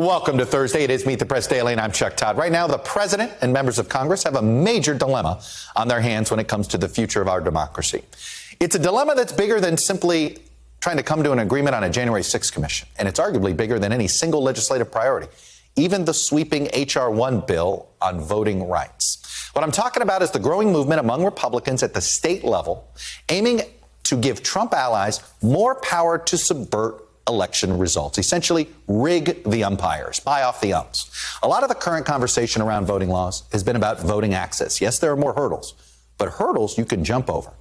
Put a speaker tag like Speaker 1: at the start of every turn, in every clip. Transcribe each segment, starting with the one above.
Speaker 1: Welcome to Thursday. It is Meet the Press Daily, and I'm Chuck Todd. Right now, the president and members of Congress have a major dilemma on their hands when it comes to the future of our democracy. It's a dilemma that's bigger than simply trying to come to an agreement on a January 6th commission, and it's arguably bigger than any single legislative priority, even the sweeping H.R. 1 bill on voting rights. What I'm talking about is the growing movement among Republicans at the state level aiming to give Trump allies more power to subvert election results, essentially rig the umpires, buy off the umps. A lot of the current conversation around voting laws has been about voting access. Yes, there are more hurdles, but hurdles you can jump over.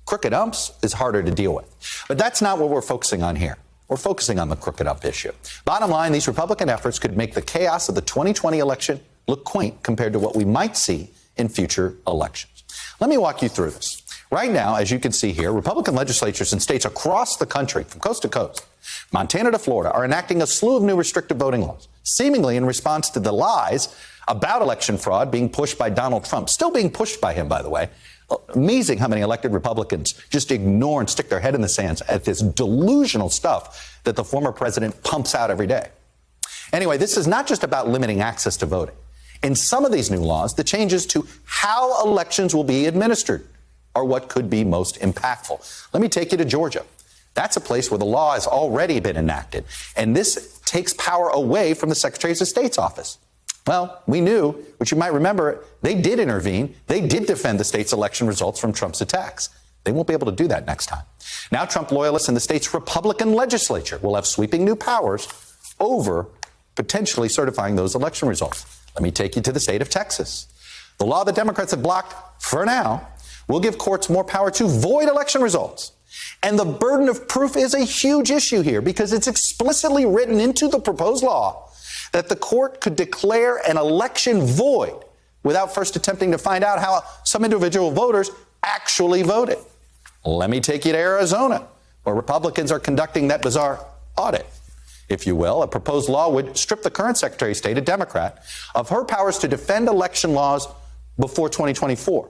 Speaker 1: Crooked umps is harder to deal with. But that's not what we're focusing on here. We're focusing on the crooked ump issue. Bottom line, these Republican efforts could make the chaos of the 2020 election look quaint compared to what we might see in future elections. Let me walk you through this. Right now, as you can see here, Republican legislatures in states across the country, from coast to coast, Montana to Florida, are enacting a slew of new restrictive voting laws, seemingly in response to the lies about election fraud being pushed by Donald Trump, still being pushed by him, by the way. Amazing how many elected Republicans just ignore and stick their head in the sands at this delusional stuff that the former president pumps out every day. Anyway, this is not just about limiting access to voting. In some of these new laws, the changes to how elections will be administered are what could be most impactful. Let me take you to Georgia. That's a place where the law has already been enacted, and this takes power away from the Secretary of State's office. Well, we knew, which you might remember, they did intervene. They did defend the state's election results from Trump's attacks. They won't be able to do that next time. Now, Trump loyalists in the state's Republican legislature will have sweeping new powers over potentially certifying those election results. Let me take you to the state of Texas. The law the Democrats have blocked for now will give courts more power to void election results. And the burden of proof is a huge issue here because it's explicitly written into the proposed law that the court could declare an election void without first attempting to find out how some individual voters actually voted. Let me take you to Arizona, where Republicans are conducting that bizarre audit, if you will. A proposed law would strip the current Secretary of State, a Democrat, of her powers to defend election laws before 2024.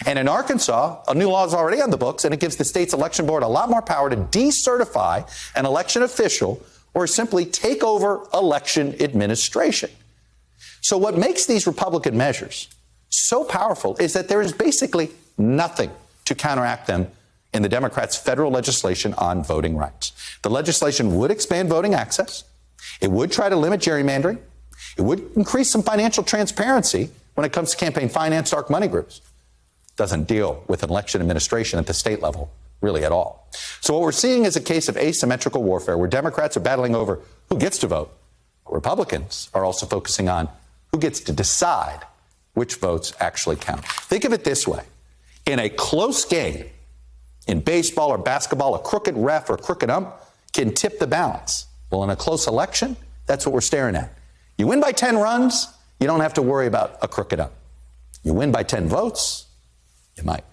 Speaker 1: And in Arkansas, a new law is already on the books, and it gives the state's election board a lot more power to decertify an election official or simply take over election administration. So what makes these Republican measures so powerful is that there is basically nothing to counteract them in the Democrats' federal legislation on voting rights. The legislation would expand voting access. It would try to limit gerrymandering. It would increase some financial transparency when it comes to campaign finance, dark money groups. Doesn't deal with election administration at the state level really at all. So what we're seeing is a case of asymmetrical warfare where Democrats are battling over who gets to vote. Republicans are also focusing on who gets to decide which votes actually count. Think of it this way. In a close game, in baseball or basketball, a crooked ref or crooked ump can tip the balance. Well, in a close election, that's what we're staring at. You win by 10 runs, you don't have to worry about a crooked ump. You win by 10 votes, you might.